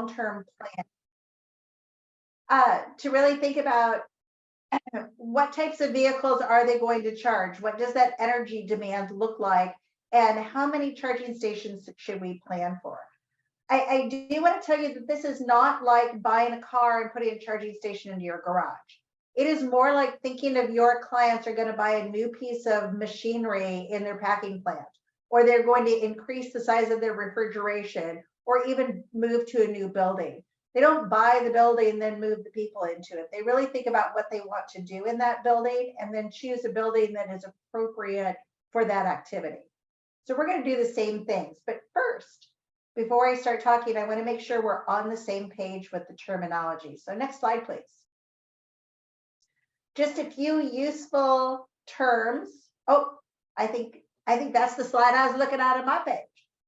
long-term plan to really think about what types of vehicles are they going to charge? What does that energy demand look like? And how many charging stations should we plan for? I do want to tell you that this is not like buying a car and putting a charging station into your garage. It is more like thinking of your clients are going to buy a new piece of machinery in their packing plant, or they're going to increase the size of their refrigeration, or even move to a new building. They don't buy the building and then move the people into it. They really think about what they want to do in that building and then choose a building that is appropriate for that activity. So we're going to do the same things. But first, before I start talking, I want to make sure we're on the same page with the terminology. So next slide, please. Just a few useful terms. Oh, I think that's the slide I was looking at on my page.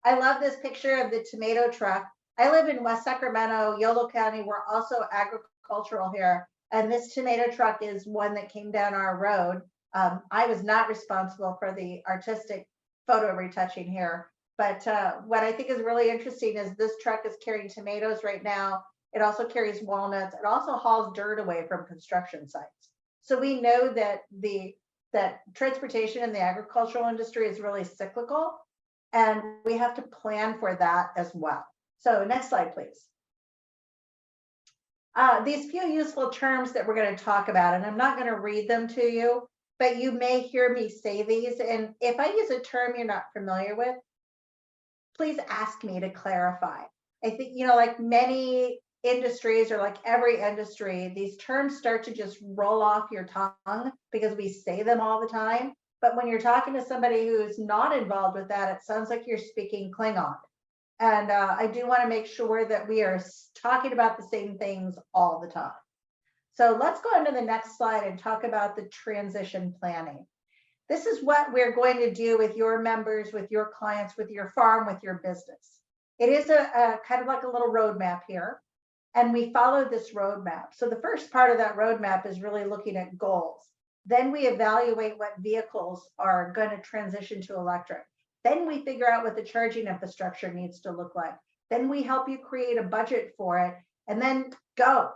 I love this picture of the tomato truck. I live in West Sacramento, Yolo County. We're also agricultural here. And this tomato truck is one that came down our road. I was not responsible for the artistic photo retouching here. But what I think is really interesting is this truck is carrying tomatoes right now. It also carries walnuts. It also hauls dirt away from construction sites. So we know that that transportation in the agricultural industry is really cyclical, and we have to plan for that as well. So next slide, please. These few useful terms that we're going to talk about, and I'm not going to read them to you, but you may hear me say these. And if I use a term you're not familiar with, please ask me to clarify. I think, like many industries, or like every industry, these terms start to just roll off your tongue because we say them all the time. But when you're talking to somebody who's not involved with that, it sounds like you're speaking Klingon. And I do want to make sure that we are talking about the same things all the time. So let's go on to the next slide and talk about the transition planning. This is what we're going to do with your members, with your clients, with your farm, with your business. It is a kind of like a little roadmap here, and we follow this roadmap. So the first part of that roadmap is really looking at goals. Then we evaluate what vehicles are going to transition to electric. Then we figure out what the charging infrastructure needs to look like. Then we help you create a budget for it, and then go.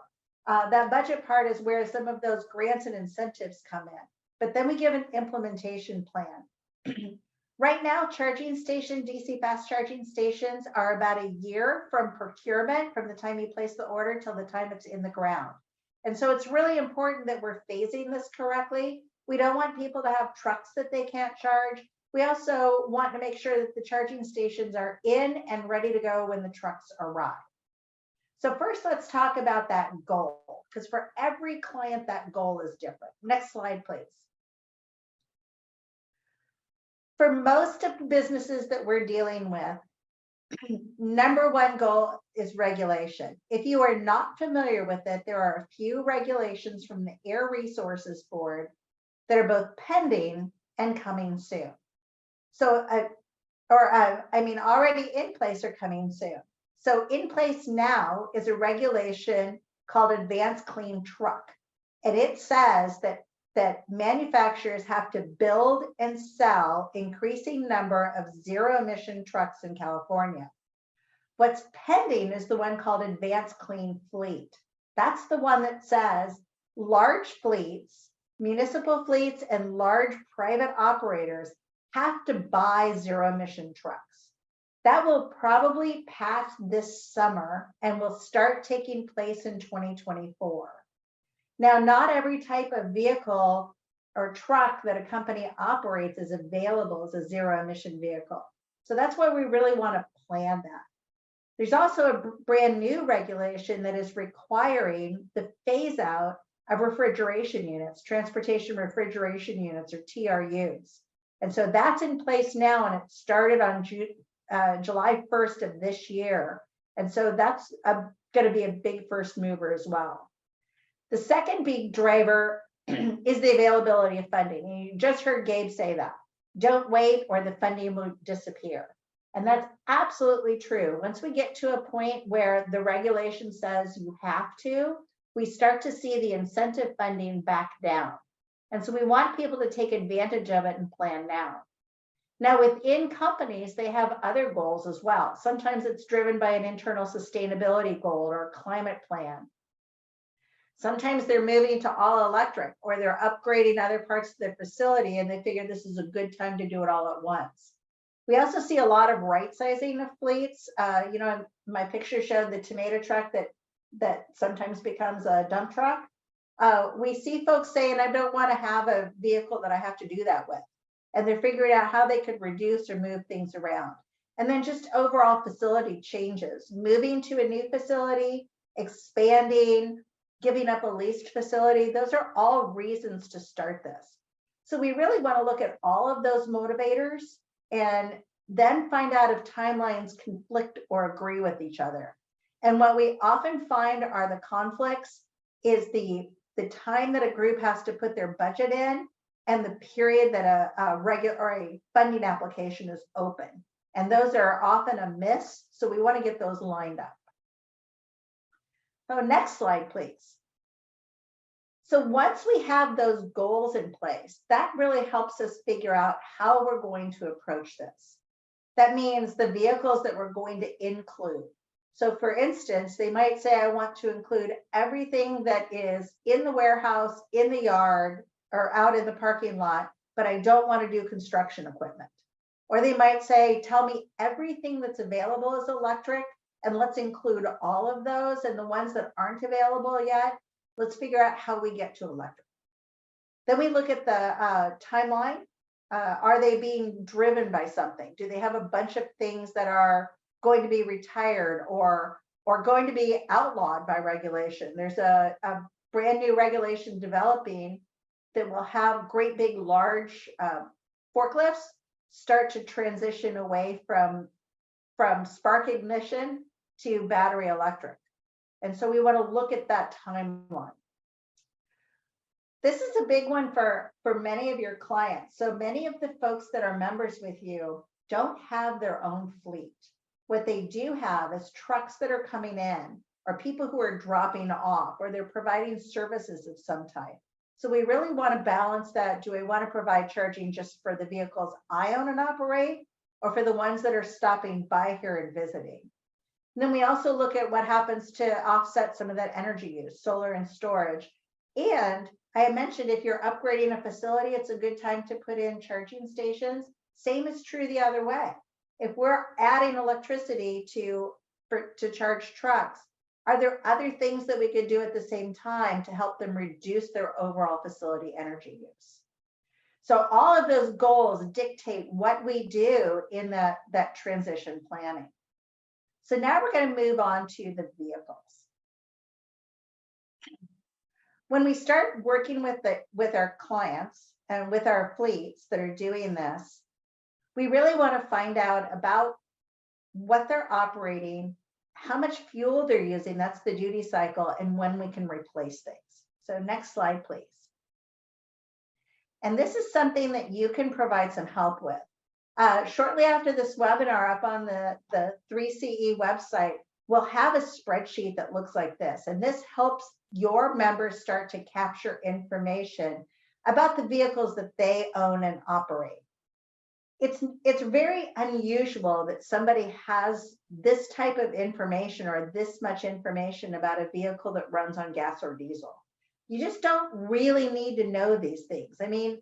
That budget part is where some of those grants and incentives come in. But then we give an implementation plan. Right now, DC fast charging stations are about a year from procurement, from the time you place the order till the time it's in the ground. And so it's really important that we're phasing this correctly. We don't want people to have trucks that they can't charge. We also want to make sure that the charging stations are in and ready to go when the trucks arrive. So first, let's talk about that goal, because for every client, that goal is different. Next slide, please. For most of the businesses that we're dealing with, number one goal is regulation. If you are not familiar with it, there are a few regulations from the Air Resources Board that are both pending and coming soon. So, already in place or coming soon. So in place now is a regulation called Advanced Clean Truck. And it says that manufacturers have to build and sell increasing number of zero emission trucks in California. What's pending is the one called Advanced Clean Fleet. That's the one that says large fleets, municipal fleets, and large private operators have to buy zero emission trucks. That will probably pass this summer and will start taking place in 2024. Now, not every type of vehicle or truck that a company operates is available as a zero emission vehicle. So that's why we really want to plan that. There's also a brand new regulation that is requiring the phase out of refrigeration units, transportation refrigeration units, or TRUs. And so that's in place now, and it started on July 1st of this year. And so that's going to be a big first mover as well. The second big driver is the availability of funding. And you just heard Gabe say that. Don't wait or the funding will disappear. And that's absolutely true. Once we get to a point where the regulation says you have to, we start to see the incentive funding back down. And so we want people to take advantage of it and plan now. Now, within companies, they have other goals as well. Sometimes it's driven by an internal sustainability goal or a climate plan. Sometimes they're moving to all electric or they're upgrading other parts of their facility and they figure this is a good time to do it all at once. We also see a lot of right sizing of fleets. My picture showed the tomato truck that sometimes becomes a dump truck. We see folks saying, I don't want to have a vehicle that I have to do that with. And they're figuring out how they could reduce or move things around. And then just overall facility changes, moving to a new facility, expanding, giving up a leased facility. Those are all reasons to start this. So we really want to look at all of those motivators and then find out if timelines conflict or agree with each other. And what we often find are the conflicts is the time that a group has to put their budget in and the period that a regular or a funding application is open. And those are often a miss. So we want to get those lined up. So next slide, please. So once we have those goals in place, that really helps us figure out how we're going to approach this. That means the vehicles that we're going to include. So for instance, they might say, I want to include everything that is in the warehouse, in the yard, or out in the parking lot, but I don't want to do construction equipment. Or they might say, tell me everything that's available is electric, and let's include all of those, and the ones that aren't available yet, let's figure out how we get to electric. Then we look at the timeline. Are they being driven by something? Do they have a bunch of things that are going to be retired or going to be outlawed by regulation? There's a brand new regulation developing that will have great big large forklifts start to transition away from spark ignition to battery electric. And so we want to look at that timeline. This is a big one for many of your clients. So many of the folks that are members with you don't have their own fleet. What they do have is trucks that are coming in or people who are dropping off or they're providing services of some type. So we really want to balance that. Do I want to provide charging just for the vehicles I own and operate or for the ones that are stopping by here and visiting? And then we also look at what happens to offset some of that energy use, solar and storage. And I mentioned if you're upgrading a facility, it's a good time to put in charging stations. Same is true the other way. If we're adding electricity to charge trucks, are there other things that we could do at the same time to help them reduce their overall facility energy use? So all of those goals dictate what we do in that transition planning. So now we're going to move on to the vehicles. When we start working with our clients and with our fleets that are doing this, we really want to find out about what they're operating, how much fuel they're using, that's the duty cycle, and when we can replace things. So next slide, please. And this is something that you can provide some help with. Shortly after this webinar up on the 3CE website, we'll have a spreadsheet that looks like this. And this helps your members start to capture information about the vehicles that they own and operate. It's very unusual that somebody has this type of information or this much information about a vehicle that runs on gas or diesel. You just don't really need to know these things. I mean,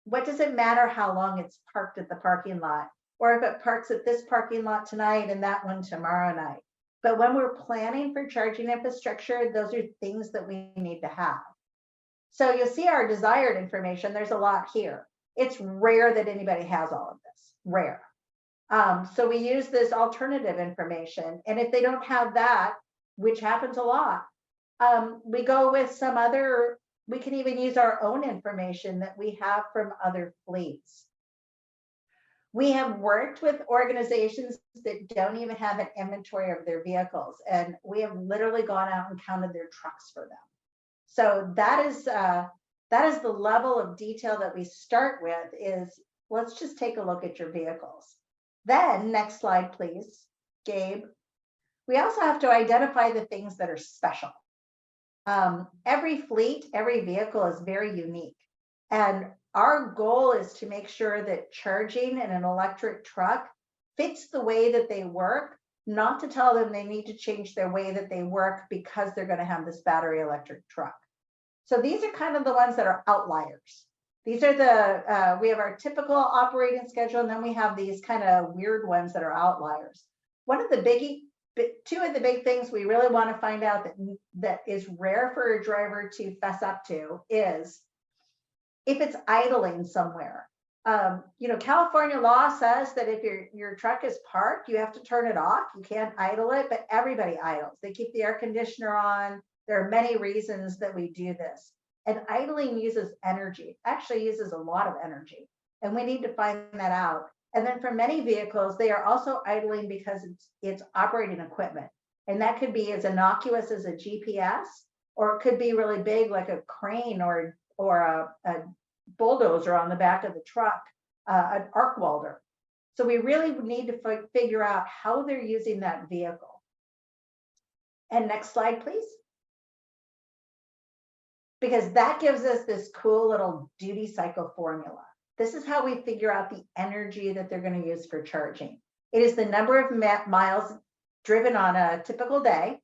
what does it matter how long it's parked at the parking lot, or if it parks at this parking lot tonight and that one tomorrow night? But when we're planning for charging infrastructure, those are things that we need to have. So you'll see our desired information. There's a lot here. It's rare that anybody has all of this, rare. So we use this alternative information. And if they don't have that, which happens a lot, we go with some other. We can even use our own information that we have from other fleets. We have worked with organizations that don't even have an inventory of their vehicles, and we have literally gone out and counted their trucks for them. So that is the level of detail that we start with. Is let's just take a look at your vehicles. Then next slide, please, Gabe. We also have to identify the things that are special. Every fleet, every vehicle is very unique. And our goal is to make sure that charging in an electric truck fits the way that they work, not to tell them they need to change their way that they work because they're going to have this battery electric truck. So these are kind of the ones that are outliers. These are the, we have our typical operating schedule, and then we have these kind of weird ones that are outliers. One of the two of the big things we really want to find out that is rare for a driver to fess up to is if it's idling somewhere. California law says that if your truck is parked, you have to turn it off. You can't idle it, but everybody idles. They keep the air conditioner on. There are many reasons that we do this. And idling uses energy, actually uses a lot of energy. And we need to find that out. And then for many vehicles, they are also idling because it's operating equipment. And that could be as innocuous as a GPS, or it could be really big, like a crane or a bulldozer on the back of the truck, an arc welder. So we really need to figure out how they're using that vehicle. And next slide, please. Because that gives us this cool little duty cycle formula. This is how we figure out the energy that they're going to use for charging. It is the number of miles driven on a typical day,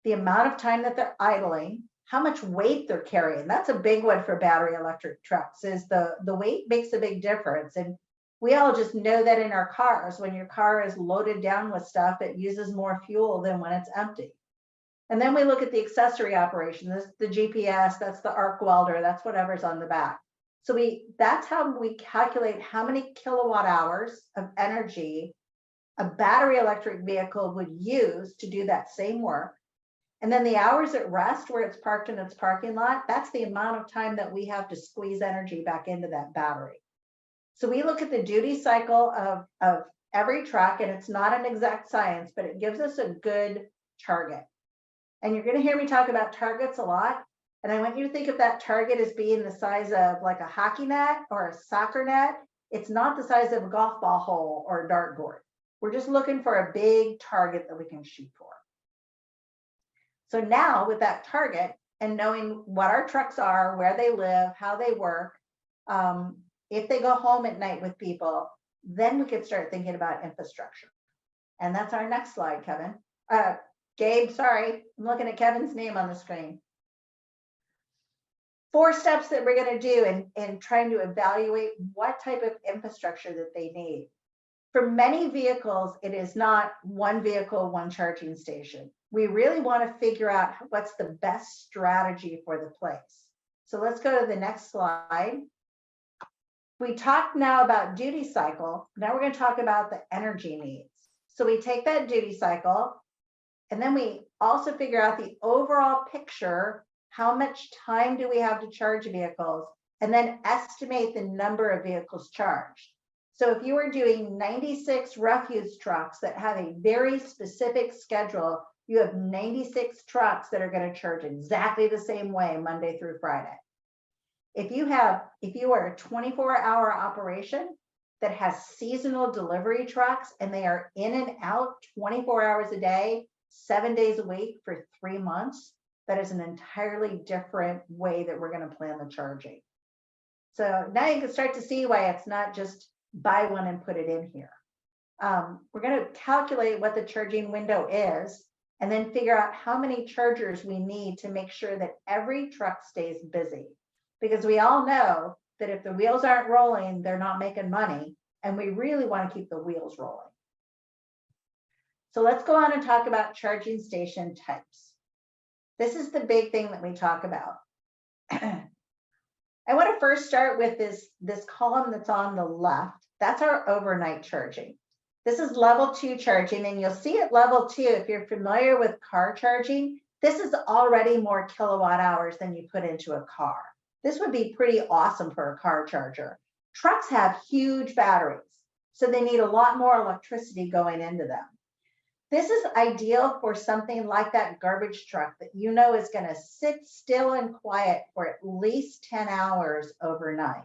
the amount of time that they're idling, how much weight they're carrying. That's a big one for battery electric trucks, is the weight makes a big difference. And we all just know that in our cars, when your car is loaded down with stuff, it uses more fuel than when it's empty. And then we look at the accessory operation. This is the GPS, that's the arc welder, that's whatever's on the back. So that's how we calculate how many kilowatt hours of energy a battery electric vehicle would use to do that same work. And then the hours at rest where it's parked in its parking lot, that's the amount of time that we have to squeeze energy back into that battery. So we look at the duty cycle of every truck, and it's not an exact science, but it gives us a good target. And you're going to hear me talk about targets a lot. And I want you to think of that target as being the size of like a hockey net or a soccer net. It's not the size of a golf ball hole or a dartboard. We're just looking for a big target that we can shoot for. So now with that target and knowing what our trucks are, where they live, how they work, if they go home at night with people, then we could start thinking about infrastructure. And that's our next slide, Kevin. Gabe, sorry, I'm looking at Kevin's name on the screen. 4 steps that we're going to do in trying to evaluate what type of infrastructure that they need. For many vehicles, it is not one vehicle, one charging station. We really want to figure out what's the best strategy for the place. So let's go to the next slide. We talked now about duty cycle. Now we're going to talk about the energy needs. So we take that duty cycle, and then we also figure out the overall picture. How much time do we have to charge vehicles? And then estimate the number of vehicles charged. So if you were doing 96 refuse trucks that have a very specific schedule, you have 96 trucks that are going to charge exactly the same way Monday through Friday. If you are a 24-hour operation that has seasonal delivery trucks and they are in and out 24 hours a day, 7 days a week for 3 months, that is an entirely different way that we're going to plan the charging. So now you can start to see why it's not just buy one and put it in here. We're going to calculate what the charging window is and then figure out how many chargers we need to make sure that every truck stays busy. Because we all know that if the wheels aren't rolling, they're not making money, and we really want to keep the wheels rolling. So let's go on and talk about charging station types. This is the big thing that we talk about. I want to first start with this column that's on the left. That's our overnight charging. This is level 2 charging, and you'll see at level 2, if you're familiar with car charging, this is already more kilowatt hours than you put into a car. This would be pretty awesome for a car charger. Trucks have huge batteries, so they need a lot more electricity going into them. This is ideal for something like that garbage truck that you know is going to sit still and quiet for at least 10 hours overnight.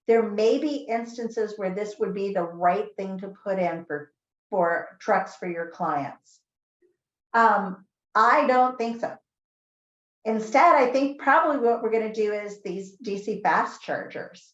There may be instances where this would be the right thing to put in for trucks for your clients. I don't think so. Instead, I think probably what we're going to do is these DC fast chargers.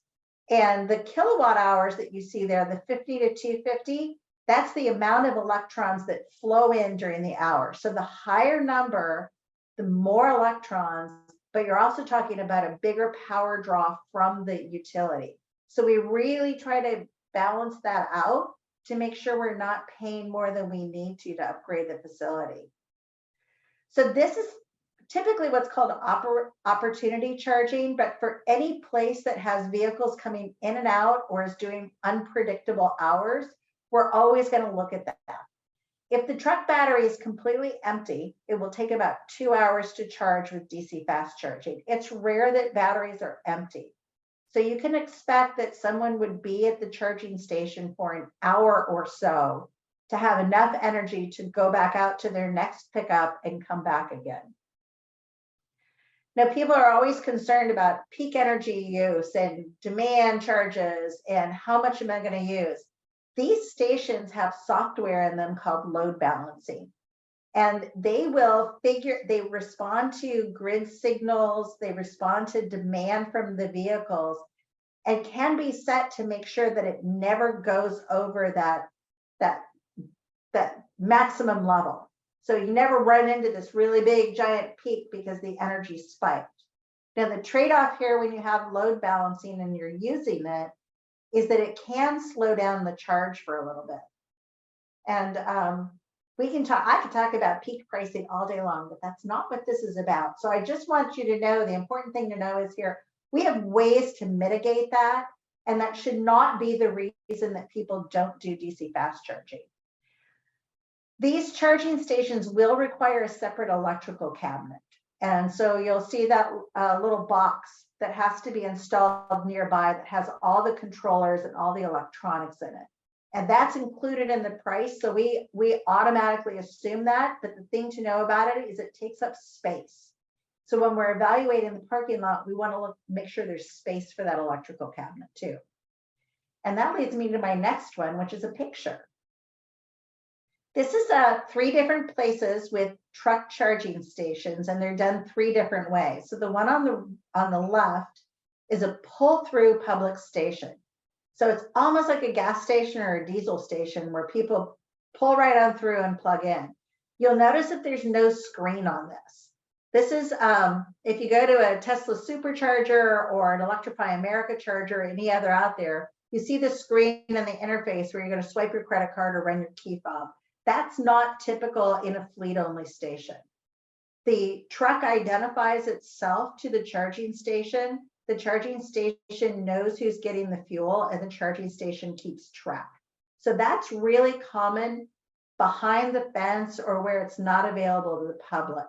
And the kilowatt hours that you see there, the 50 to 250, that's the amount of electrons that flow in during the hour. So the higher number, the more electrons, but you're also talking about a bigger power draw from the utility. So we really try to balance that out to make sure we're not paying more than we need to upgrade the facility. So this is typically what's called opportunity charging, but for any place that has vehicles coming in and out or is doing unpredictable hours, we're always going to look at that. If the truck battery is completely empty, it will take about 2 hours to charge with DC fast charging. It's rare that batteries are empty. So you can expect that someone would be at the charging station for an hour or so to have enough energy to go back out to their next pickup and come back again. Now, people are always concerned about peak energy use and demand charges and how much am I going to use. These stations have software in them called load balancing. And they respond to grid signals, they respond to demand from the vehicles, and can be set to make sure that it never goes over that maximum level. So you never run into this really big giant peak because the energy spiked. Now the trade-off here when you have load balancing and you're using it is that it can slow down the charge for a little bit. And I could talk about peak pricing all day long, but that's not what this is about. So I just want you to know the important thing to know is here, we have ways to mitigate that. And that should not be the reason that people don't do DC fast charging. These charging stations will require a separate electrical cabinet. And so you'll see that little box that has to be installed nearby that has all the controllers and all the electronics in it. And that's included in the price. So we automatically assume that, but the thing to know about it is it takes up space. So when we're evaluating the parking lot, we want to make sure there's space for that electrical cabinet too. And that leads me to my next one, which is a picture. This is 3 different places with truck charging stations, and they're done 3 different ways. So the one on the left is a pull-through public station. So it's almost like a gas station or a diesel station where people pull right on through and plug in. You'll notice that there's no screen on this. This is, if you go to a Tesla supercharger or an Electrify America charger or any other out there, you see the screen and the interface where you're going to swipe your credit card or run your key fob. That's not typical in a fleet-only station. The truck identifies itself to the charging station. The charging station knows who's getting the fuel, and the charging station keeps track. So that's really common behind the fence or where it's not available to the public.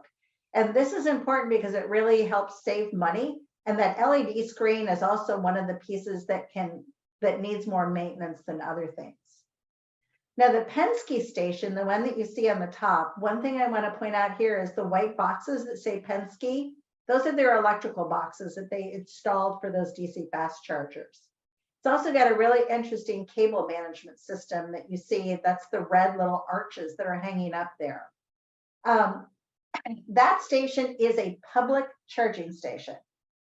And this is important because it really helps save money. And that LED screen is also one of the pieces that needs more maintenance than other things. Now the Penske station, the one that you see on the top, one thing I want to point out here is the white boxes that say Penske. Those are their electrical boxes that they installed for those DC fast chargers. It's also got a really interesting cable management system that you see. That's the red little arches that are hanging up there. That station is a public charging station.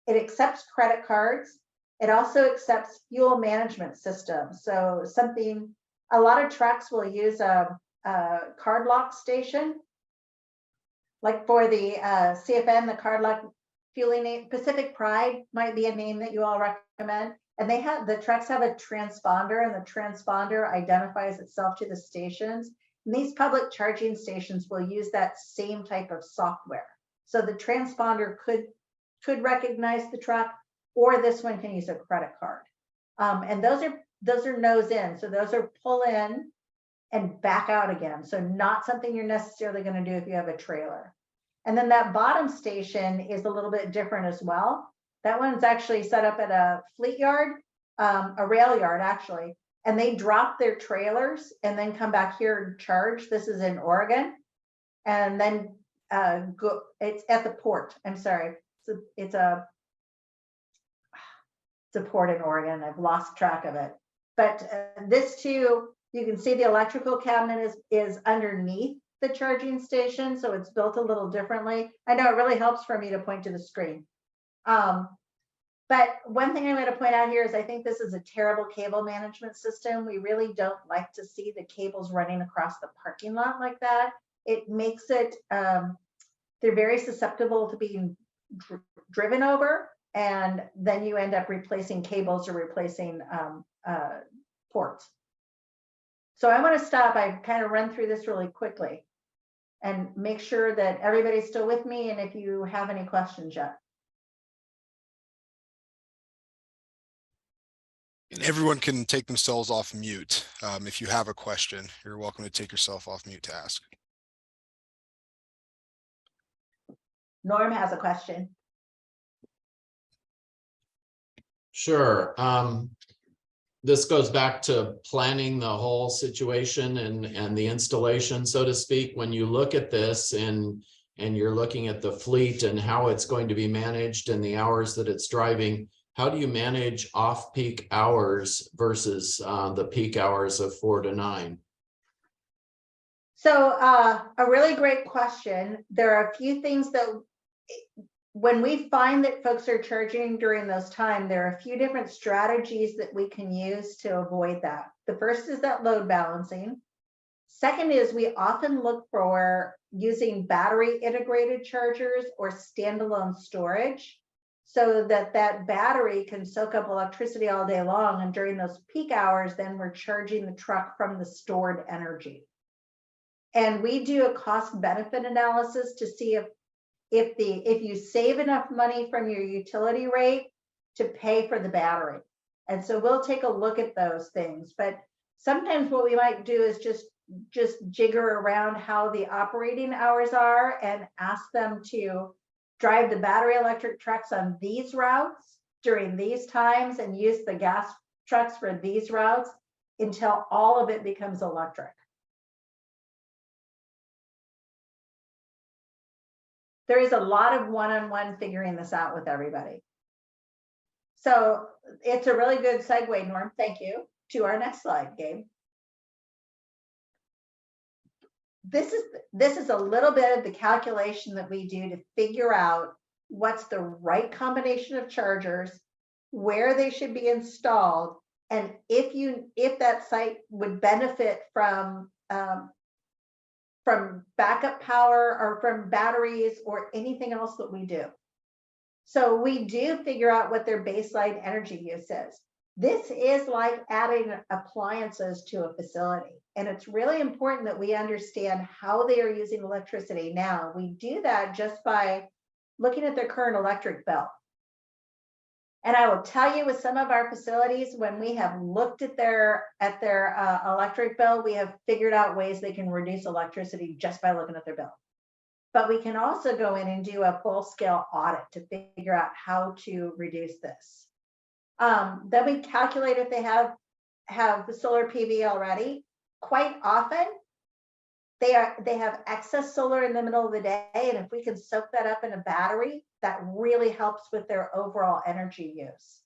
It accepts credit cards. It also accepts fuel management systems. So a lot of trucks will use a card lock station. Like for the CFN, the card lock fueling, Pacific Pride might be a name that you all recommend. And the trucks have a transponder, and the transponder identifies itself to the stations. And these public charging stations will use that same type of software. So the transponder could recognize the truck, or this one can use a credit card. And those are nose in. So those are pull in and back out again. So not something you're necessarily going to do if you have a trailer. And then that bottom station is a little bit different as well. That one's actually set up at a fleet yard, a rail yard actually, and they drop their trailers and then come back here and charge. This is in Oregon. And then it's at the port. I'm sorry. It's a port in Oregon. I've lost track of it. But this too, you can see the electrical cabinet is underneath the charging station, so it's built a little differently. I know it really helps for me to point to the screen. But one thing I'm going to point out here is I think this is a terrible cable management system. We really don't like to see the cables running across the parking lot like that. It makes it, they're very susceptible to being driven over, and then you end up replacing cables or replacing ports. So I want to stop. I kind of run through this really quickly and make sure that everybody's still with me, and if you have any questions yet. And everyone can take themselves off mute. If you have a question, you're welcome to take yourself off mute to ask. Norm has a question. Sure. This goes back to planning the whole situation and the installation, so to speak. When you look at this and you're looking at the fleet and how it's going to be managed and the hours that it's driving, how do you manage off-peak hours versus the peak hours of 4 to 9? So a really great question. There are a few things that when we find that folks are charging during those times, there are a few different strategies that we can use to avoid that. The first is that load balancing. Second is we often look for using battery integrated chargers or standalone storage so that that battery can soak up electricity all day long. And during those peak hours, then we're charging the truck from the stored energy. And we do a cost benefit analysis to see if you save enough money from your utility rate to pay for the battery. And so we'll take a look at those things. But sometimes what we might do is just jigger around how the operating hours are and ask them to drive the battery electric trucks on these routes during these times and use the gas trucks for these routes until all of it becomes electric. There is a lot of one-on-one figuring this out with everybody. So it's a really good segue, Norm, thank you, to our next slide, Gabe. This is a little bit of the calculation that we do to figure out what's the right combination of chargers, where they should be installed, and if that site would benefit from backup power or from batteries or anything else that we do. So we do figure out what their baseline energy use is. This is like adding appliances to a facility. And it's really important that we understand how they are using electricity now. We do that just by looking at their current electric bill. And I will tell you, with some of our facilities, when we have looked at their electric bill, we have figured out ways they can reduce electricity just by looking at their bill. But we can also go in and do a full-scale audit to figure out how to reduce this. Then we calculate if they have the solar PV already. Quite often, they have excess solar in the middle of the day, and if we can soak that up in a battery, that really helps with their overall energy use.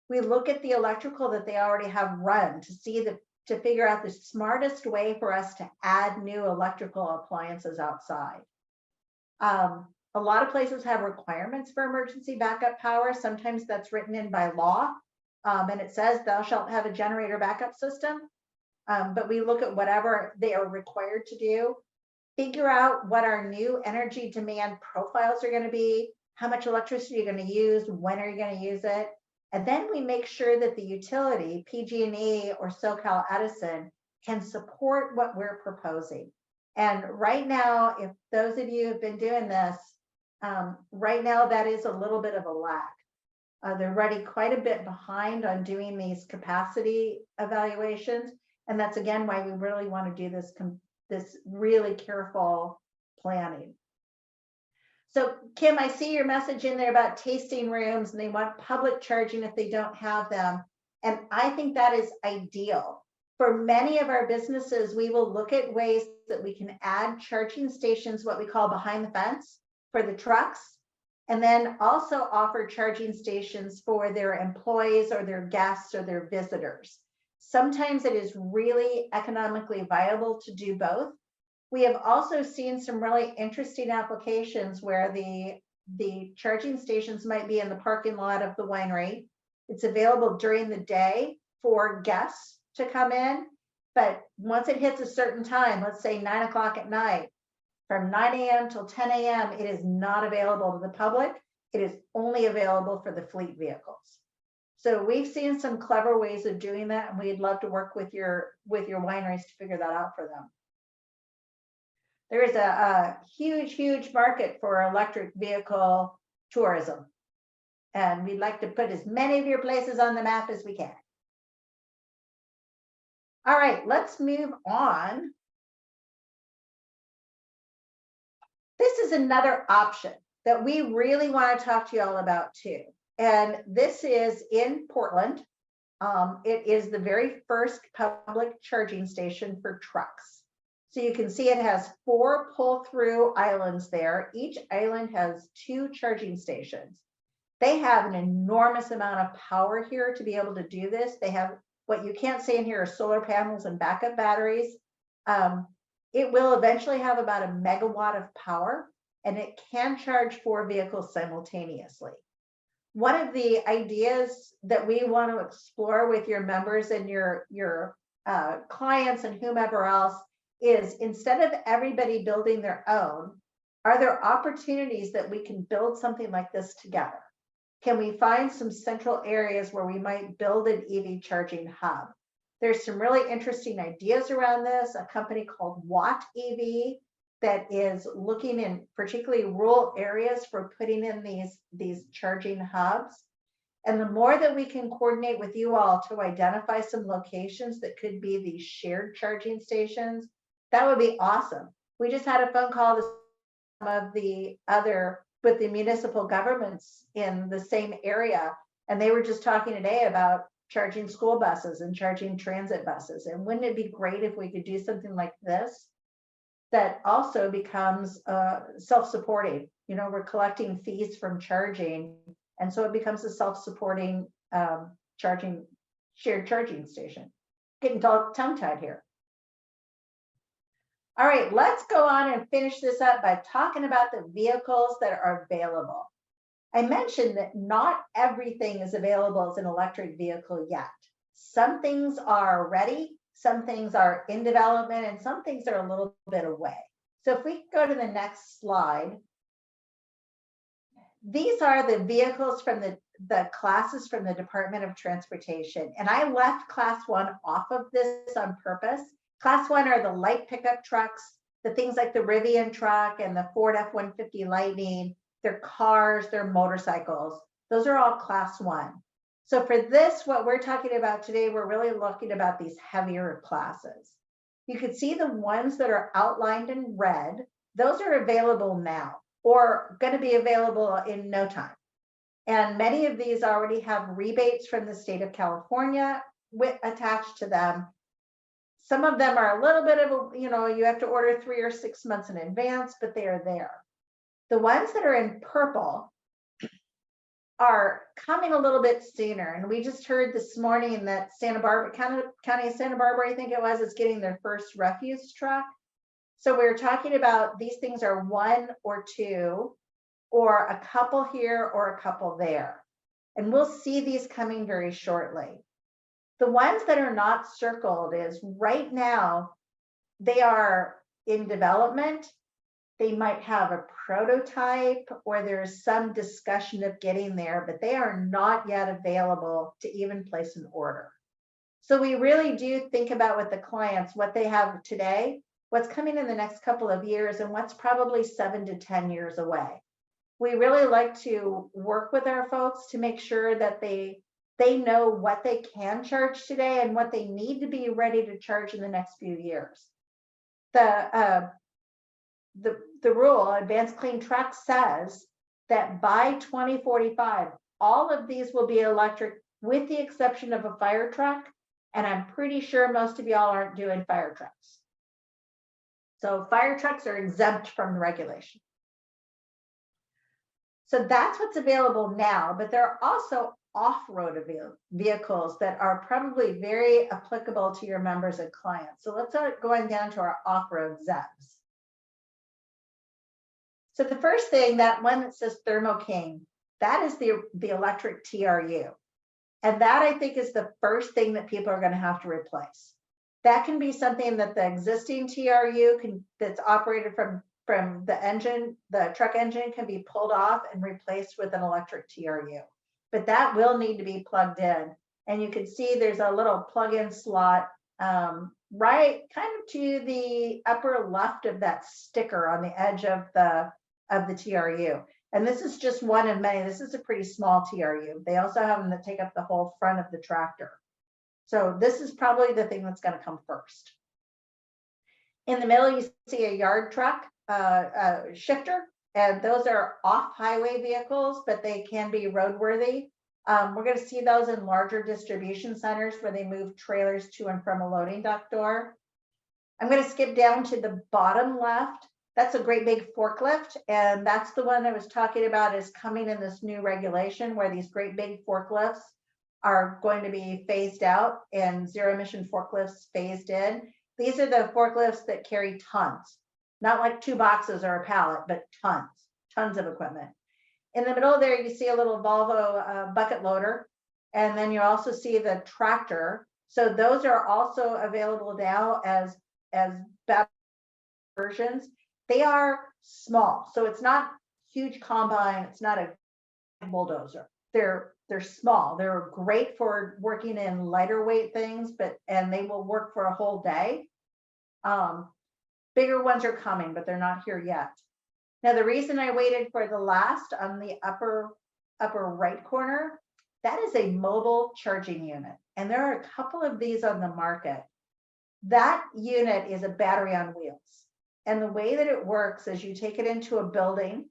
We look at the electrical that they already have run to figure out the smartest way for us to add new electrical appliances outside. A lot of places have requirements for emergency backup power. Sometimes that's written in by law, and it says thou shalt have a generator backup system. But we look at whatever they are required to do, figure out what our new energy demand profiles are going to be, how much electricity you're going to use, when are you going to use it, and then we make sure that the utility, PG&E or SoCal Edison, can support what we're proposing. And right now, if those of you have been doing this, right now that is a little bit of a lag. They're running quite a bit behind on doing these capacity evaluations. And that's again why we really want to do this really careful planning. So Kim, I see your message in there about tasting rooms, and they want public charging if they don't have them. And I think that is ideal. For many of our businesses, we will look at ways that we can add charging stations, what we call behind the fence, for the trucks, and then also offer charging stations for their employees or their guests or their visitors. Sometimes it is really economically viable to do both. We have also seen some really interesting applications where the charging stations might be in the parking lot of the winery. It's available during the day for guests to come in, but once it hits a certain time, let's say 9 o'clock at night, from 9 a.m. till 10 a.m., it is not available to the public. It is only available for the fleet vehicles. So we've seen some clever ways of doing that, and we'd love to work with your wineries to figure that out for them. There is a huge market for electric vehicle tourism, and we'd like to put as many of your places on the map as we can. All right, let's move on. This is another option that we really want to talk to you all about too. And this is in Portland. It is the very first public charging station for trucks. So you can see it has 4 pull-through islands there. Each island has 2 charging stations. They have an enormous amount of power here to be able to do this. They have, what you can't see in here are solar panels and backup batteries. It will eventually have about a megawatt of power, and it can charge 4 vehicles simultaneously. One of the ideas that we want to explore with your members and your clients and whomever else is, instead of everybody building their own, are there opportunities that we can build something like this together? Can we find some central areas where we might build an EV charging hub? There's some really interesting ideas around this. A company called Watt EV that is looking in particularly rural areas for putting in these charging hubs. And the more that we can coordinate with you all to identify some locations that could be these shared charging stations, that would be awesome. We just had a phone call with some of the municipal governments in the same area, and they were just talking today about charging school buses and charging transit buses. And wouldn't it be great if we could do something like this that also becomes self-supporting? You know, we're collecting fees from charging, and so it becomes a self-supporting shared charging station. Getting tongue-tied here. All right, let's go on and finish this up by talking about the vehicles that are available. I mentioned that not everything is available as an electric vehicle yet. Some things are ready, some things are in development, and some things are a little bit away. So if we go to the next slide, these are the vehicles from the classes from the Department of Transportation. And I left class 1 off of this on purpose. Class 1 are the light pickup trucks, the things like the Rivian truck and the Ford F-150 Lightning. They're cars, they're motorcycles. Those are all class 1. So for this, what we're talking about today, we're really looking about these heavier classes. You can see the ones that are outlined in red. Those are available now or going to be available in no time. And many of these already have rebates from the state of California attached to them. Some of them are a little bit of a, you have to order 3 or 6 months in advance, but they are there. The ones that are in purple are coming a little bit sooner. And we just heard this morning that Santa Barbara, County of Santa Barbara, I think it was, is getting their first refuse truck. So we're talking about these things are 1 or 2, or a couple here or a couple there. And we'll see these coming very shortly. The ones that are not circled is right now, they are in development. They might have a prototype or there's some discussion of getting there, but they are not yet available to even place an order. So we really do think about with the clients, what they have today, what's coming in the next couple of years, and what's probably 7 to 10 years away. We really like to work with our folks to make sure that they know what they can charge today and what they need to be ready to charge in the next few years. The rule, Advanced Clean Trucks, says that by 2045, all of these will be electric with the exception of a fire truck. And I'm pretty sure most of y'all aren't doing fire trucks. So fire trucks are exempt from the regulation. So that's what's available now, but there are also off-road vehicles that are probably very applicable to your members and clients. So let's start going down to our off-road ZEBs. So the first thing, that one that says Thermo King, that is the electric TRU. And that, I think, is the first thing that people are going to have to replace. That can be something that the existing TRU that's operated from the engine, the truck engine, can be pulled off and replaced with an electric TRU. But that will need to be plugged in. And you can see there's a little plug-in slot right kind of to the upper left of that sticker on the edge of the TRU. And this is just one of many. This is a pretty small TRU. They also have them that take up the whole front of the tractor. So this is probably the thing that's going to come first. In the middle, you see a yard truck, shifter, and those are off-highway vehicles, but they can be roadworthy. We're going to see those in larger distribution centers where they move trailers to and from a loading dock door. I'm going to skip down to the bottom left. That's a great big forklift, and that's the one I was talking about is coming in this new regulation where these great big forklifts are going to be phased out and zero emission forklifts phased in. These are the forklifts that carry tons, not like 2 boxes or a pallet, but tons of equipment. In the middle there, you see a little Volvo bucket loader, and then you also see the tractor. So those are also available now as battery versions. They are small, so it's not huge combine. It's not a bulldozer. They're small. They're great for working in lighter weight things, and they will work for a whole day. Bigger ones are coming, but they're not here yet. Now, the reason I waited for the last on the upper right corner, that is a mobile charging unit, and there are a couple of these on the market. That unit is a battery on wheels. And the way that it works is you take it into a building,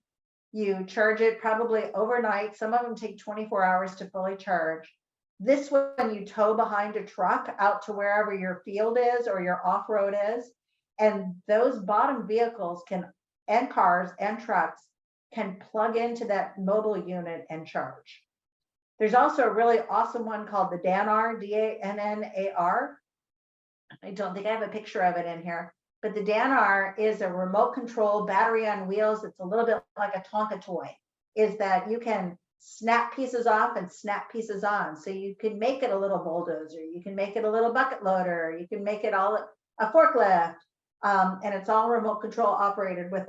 you charge it probably overnight. Some of them take 24 hours to fully charge. This one you tow behind a truck out to wherever your field is or your off-road is. And those bottom vehicles and cars and trucks can plug into that mobile unit and charge. There's also a really awesome one called the DANNAR, D-A-N-N-A-R. I don't think I have a picture of it in here. But the DANNAR is a remote control battery on wheels. It's a little bit like a Tonka toy, is that you can snap pieces off and snap pieces on. So you can make it a little bulldozer, you can make it a little bucket loader, you can make it all a forklift. And it's all remote control operated with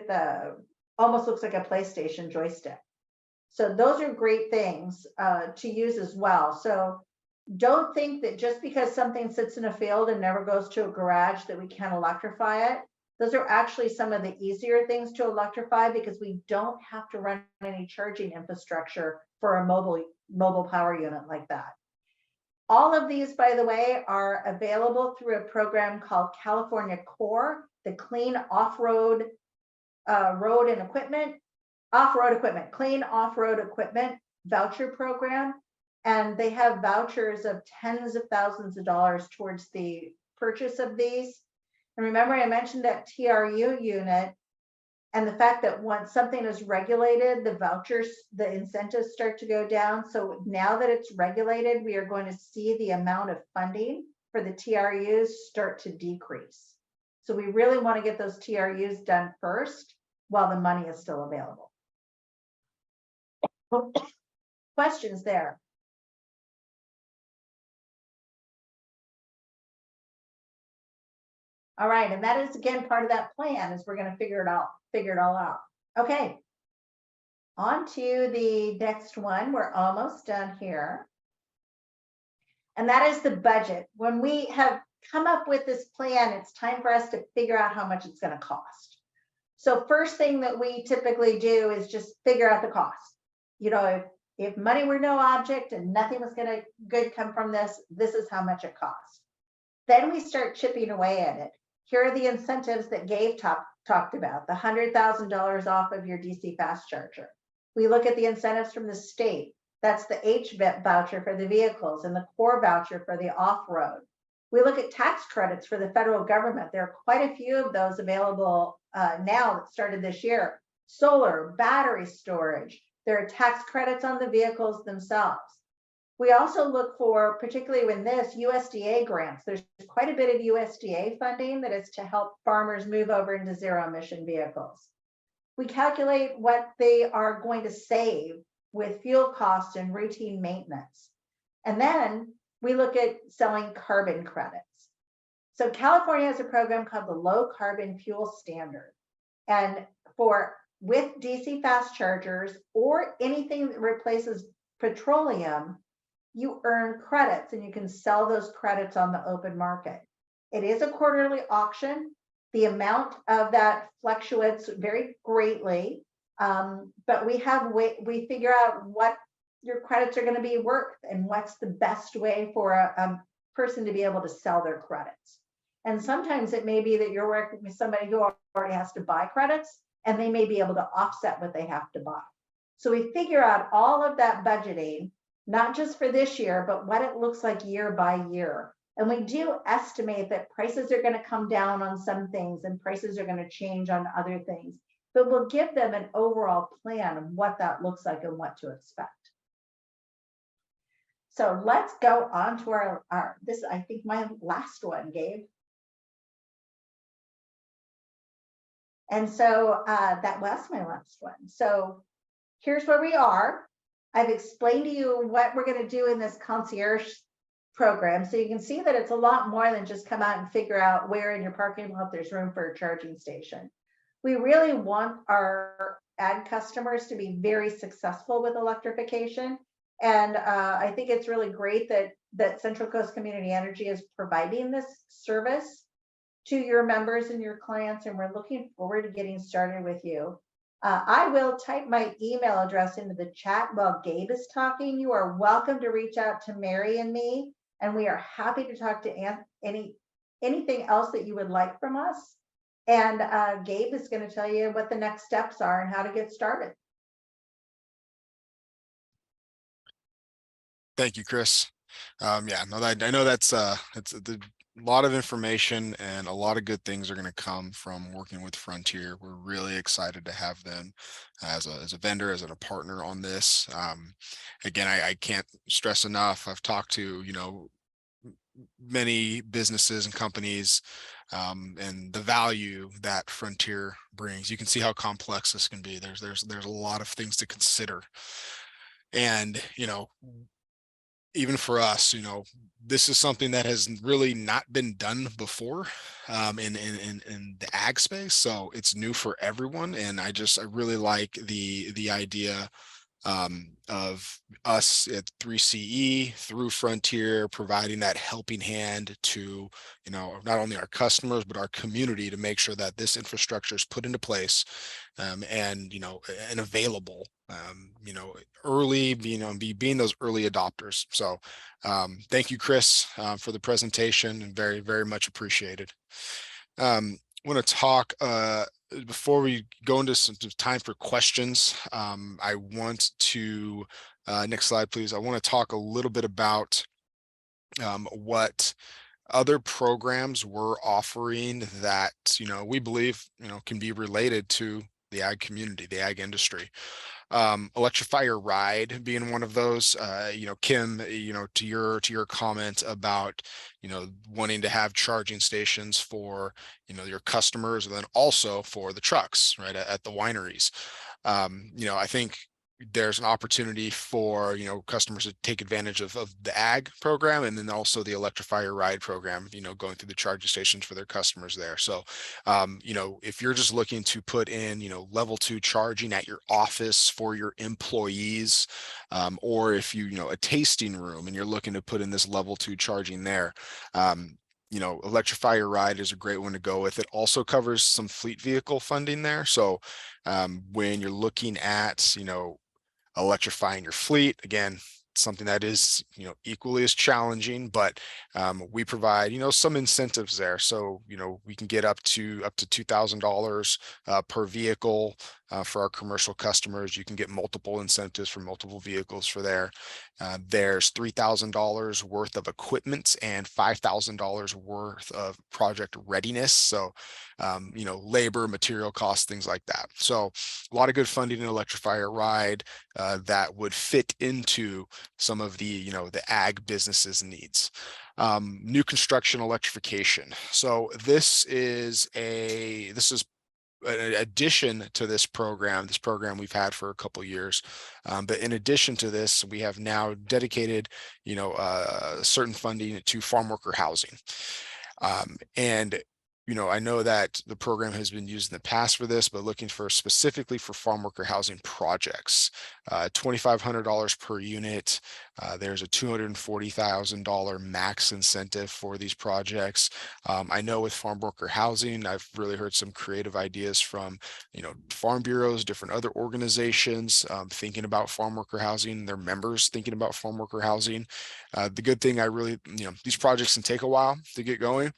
a almost looks like a PlayStation joystick. So those are great things to use as well. So don't think that just because something sits in a field and never goes to a garage that we can't electrify it. Those are actually some of the easier things to electrify because we don't have to run any charging infrastructure for a mobile power unit like that. All of these, by the way, are available through a program called California Core, the Clean Off-Road Clean Off-Road Equipment Voucher Program. And they have vouchers of tens of thousands of dollars towards the purchase of these. And remember, I mentioned that TRU unit and the fact that once something is regulated, the vouchers, the incentives start to go down. So now that it's regulated, we are going to see the amount of funding for the TRUs start to decrease. So we really want to get those TRUs done first while the money is still available. Questions there? All right, and that is again part of that plan is we're going to figure it all out. Okay, on to the next one. We're almost done here. And that is the budget. When we have come up with this plan, it's time for us to figure out how much it's going to cost. So first thing that we typically do is just figure out the cost. You know, if money were no object and nothing was going to good come from this, this is how much it costs. Then we start chipping away at it. Here are the incentives that Gabe talked about, the $100,000 off of your DC fast charger. We look at the incentives from the state. That's the HVIP voucher for the vehicles and the core voucher for the off-road. We look at tax credits for the federal government. There are quite a few of those available now that started this year. Solar, battery storage. There are tax credits on the vehicles themselves. We also look for, particularly in this, USDA grants. There's quite a bit of USDA funding that is to help farmers move over into zero emission vehicles. We calculate what they are going to save with fuel costs and routine maintenance. And then we look at selling carbon credits. So California has a program called the Low Carbon Fuel Standard. And with DC fast chargers or anything that replaces petroleum, you earn credits and you can sell those credits on the open market. It is a quarterly auction. The amount of that fluctuates very greatly, but we figure out what your credits are going to be worth and what's the best way for a person to be able to sell their credits. And sometimes it may be that you're working with somebody who already has to buy credits, and they may be able to offset what they have to buy. So we figure out all of that budgeting, not just for this year, but what it looks like year by year. And we do estimate that prices are going to come down on some things and prices are going to change on other things, but we'll give them an overall plan of what that looks like and what to expect. So let's go on to our this, I think my last one, Gabe. And so that was my last one. So here's where we are. I've explained to you what we're going to do in this concierge program. So you can see that it's a lot more than just come out and figure out where in your parking lot there's room for a charging station. We really want our ag customers to be very successful with electrification. And I think it's really great that Central Coast Community Energy is providing this service to your members and your clients, and we're looking forward to getting started with you. I will type my email address into the chat while Gabe is talking. You are welcome to reach out to Mary and me, and we are happy to talk to anything else that you would like from us. And Gabe is going to tell you what the next steps are and how to get started. Thank you, Chris. Yeah, no, I know that's it's a lot of information, and a lot of good things are going to come from working with Frontier. We're really excited to have them as a vendor, as a partner on this. Again, I can't stress enough. I've talked to, many businesses and companies, and the value that Frontier brings. You can see how complex this can be. There's a lot of things to consider, and even for us, this is something that has really not been done before, in the ag space. So it's new for everyone, and I really like the idea of us at 3CE through Frontier providing that helping hand to not only our customers but our community to make sure that this infrastructure is put into place, and available, early, being those early adopters. So thank you, Chris, for the presentation, and very, very much appreciated. I want to talk before we go into some time for questions. I want to next slide, please. I want to talk a little bit about what other programs we're offering that we believe can be related to the ag community, the ag industry. Electrify Your Ride being one of those. Kim, to your comment about wanting to have charging stations for your customers, and then also for the trucks right at the wineries. I think there's an opportunity for customers to take advantage of the ag program, and then also the Electrify Your Ride program, going through the charging stations for their customers there. So if you're just looking to put in level 2 charging at your office for your employees, or if a tasting room and you're looking to put in this level 2 charging there, Electrify Your Ride is a great one to go with. It also covers some fleet vehicle funding there. So when you're looking at electrifying your fleet, again, something that is equally as challenging, but we provide some incentives there. So we can get up to $2,000 per vehicle for our commercial customers. You can get multiple incentives for multiple vehicles for there. There's $3,000 worth of equipment and $5,000 worth of project readiness. So labor, material costs, things like that. So a lot of good funding in Electrify Your Ride that would fit into some of the the ag businesses needs. New construction electrification. So this is an addition to this program we've had for a couple years, but in addition to this, we have now dedicated, certain funding to farm worker housing. And I know that the program has been used in the past for this, but looking for specifically for farm worker housing projects, $2,500 per unit. There's a $240,000 max incentive for these projects. I know with farm worker housing, I've really heard some creative ideas from, farm bureaus, different other organizations, thinking about farm worker housing, their members thinking about farm worker housing. The good thing these projects can take a while to get going.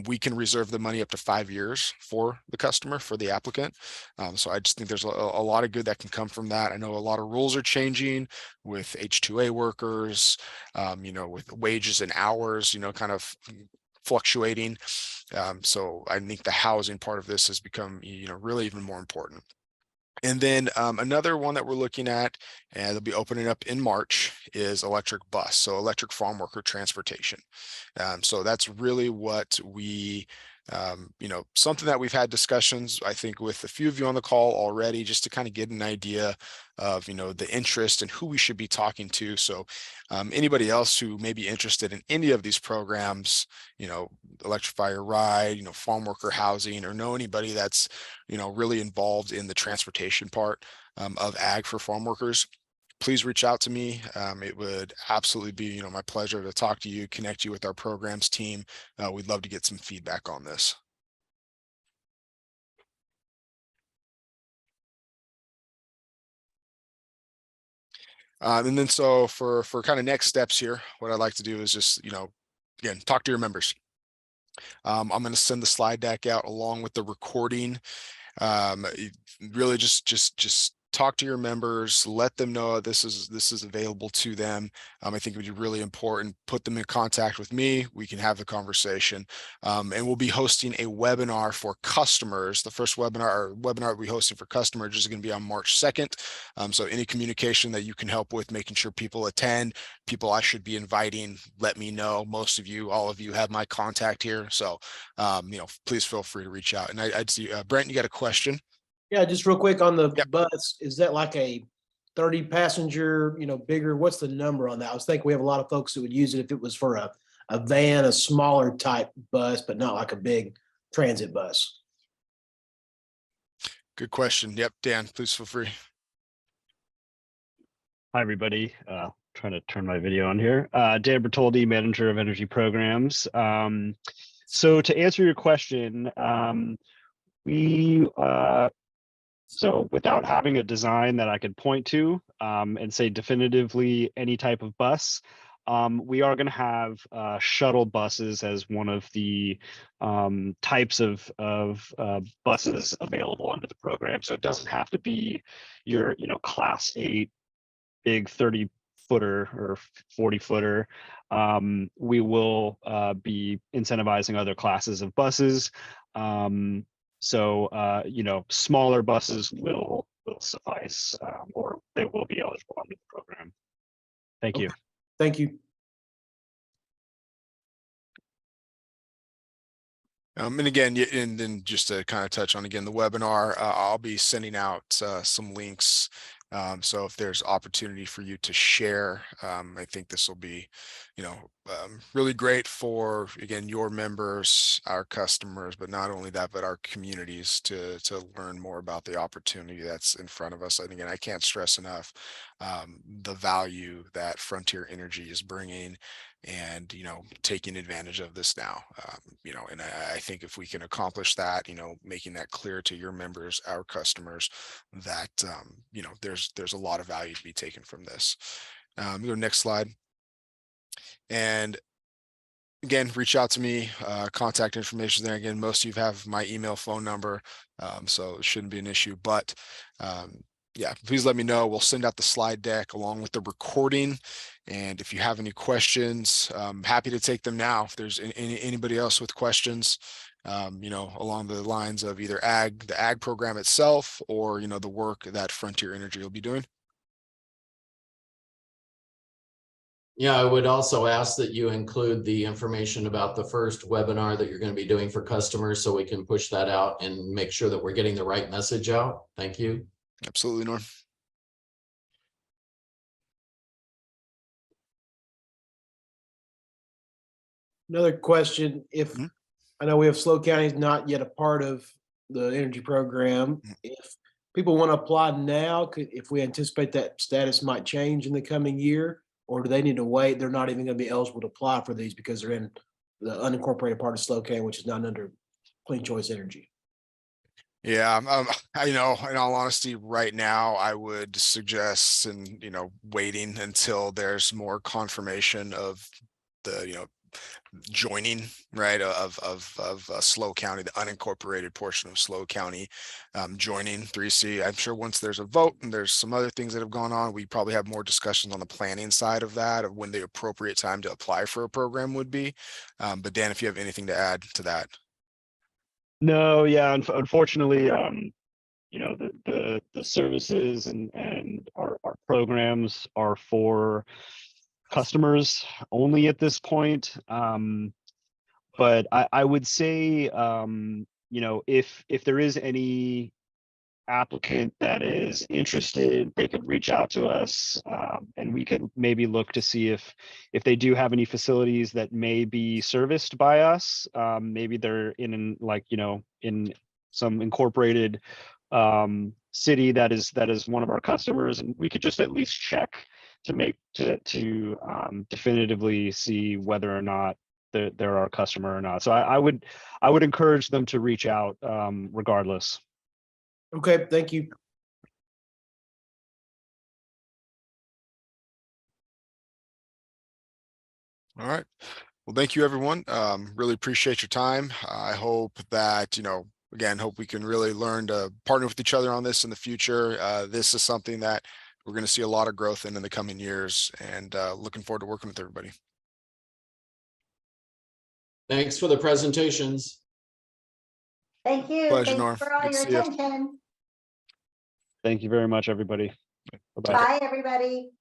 We can reserve the money up to 5 years for the customer, for the applicant. So I just think there's a lot of good that can come from that. I know a lot of rules are changing with H-2A workers, with wages and hours, kind of fluctuating. So I think the housing part of this has become, really even more important. And then another one that we're looking at, and they'll be opening up in March, is electric bus, so electric farm worker transportation. So that's really what we, something that we've had discussions, I think, with a few of you on the call already, just to kind of get an idea of, the interest and who we should be talking to. So anybody else who may be interested in any of these programs, Electrify Your Ride, farm worker housing, or know anybody that's, really involved in the transportation part of ag for farm workers, please reach out to me. It would absolutely be, my pleasure to talk to you, connect you with our programs team. We'd love to get some feedback on this. And then so for kind of next steps here, what I'd like to do is just, again, talk to your members. I'm going to send the slide deck out along with the recording. Really just talk to your members, let them know this is available to them. I think it would be really important. Put them in contact with me. We can have the conversation. And we'll be hosting a webinar for customers. The first webinar we'll be hosting for customers is going to be on March 2nd. So any communication that you can help with, making sure people attend, people I should be inviting, let me know. Most of you, all of you have my contact here. So, please feel free to reach out. And I'd see, Brent, you got a question? Yeah, just real quick on the Yep. bus, is that like a 30 passenger, bigger? What's the number on that? I was thinking we have a lot of folks that would use it if it was for a van, a smaller type bus, but not like a big transit bus. Good question. Yep, Dan, please feel free. Hi, everybody. Trying to turn my video on here. Dan Bertoldi, Manager of Energy Programs. So to answer your question, so without having a design that I could point to and say definitively any type of bus, we are going to have shuttle buses as one of the types of buses available under the program. So it doesn't have to be your class 8 big 30-footer or 40-footer. We will be incentivizing other classes of buses. So smaller buses will suffice, or they will be eligible under the program. Thank you. Thank you. And again, and then just to kind of touch on again the webinar, I'll be sending out some links. So if there's opportunity for you to share, I think this will be, really great for, again, your members, our customers, but not only that, but our communities to learn more about the opportunity that's in front of us. I think, and I can't stress enough the value that Frontier Energy is bringing, and taking advantage of this now. And I think if we can accomplish that, making that clear to your members, our customers, that there's a lot of value to be taken from this. Go next slide. And again, reach out to me. Contact information there. Again, most of you have my email, phone number, so it shouldn't be an issue. But yeah, please let me know. We'll send out the slide deck along with the recording. And if you have any questions, I'm happy to take them now. If there's anybody else with questions, along the lines of either the ag program itself, or, the work that Frontier Energy will be doing. Yeah, I would also ask that you include the information about the first webinar that you're going to be doing for customers so we can push that out and make sure that we're getting the right message out. Thank you. Absolutely, Norm. Another question, if, Mhm. I know we have SLO County is not yet a part of the energy program. If people want to apply now, if we anticipate that status might change in the coming year, or do they need to wait? They're not even going to be eligible to apply for these because they're in the unincorporated part of SLO County, which is not under Clean Choice Energy. Yeah, I know, in all honesty, right now, I would suggest waiting until there's more confirmation of the, joining, right, of SLO County, the unincorporated portion of SLO County, joining 3C. I'm sure once there's a vote and there's some other things that have gone on, we probably have more discussions on the planning side of that, of when the appropriate time to apply for a program would be. But Dan, if you have anything to add to that. No, yeah, unfortunately, the services and our programs are for customers only at this point. But I would say, if there is any applicant that is interested, they could reach out to us, and we could maybe look to see if they do have any facilities that may be serviced by us. Maybe they're in in some incorporated city that is one of our customers, and we could just at least check to make to definitively see whether or not they're our customer or not. So I would encourage them to reach out regardless. Okay, thank you. All right. Well, thank you, everyone. Really appreciate your time. I hope that, again, hope we can really learn to partner with each other on this in the future. This is something that we're going to see a lot of growth in the coming years, and looking forward to working with everybody. Thanks for the presentations. Thank you. Pleasure, Thanks Norm. for all Good to your see you. attention. Thank you very much, everybody. Bye-bye. Bye, everybody.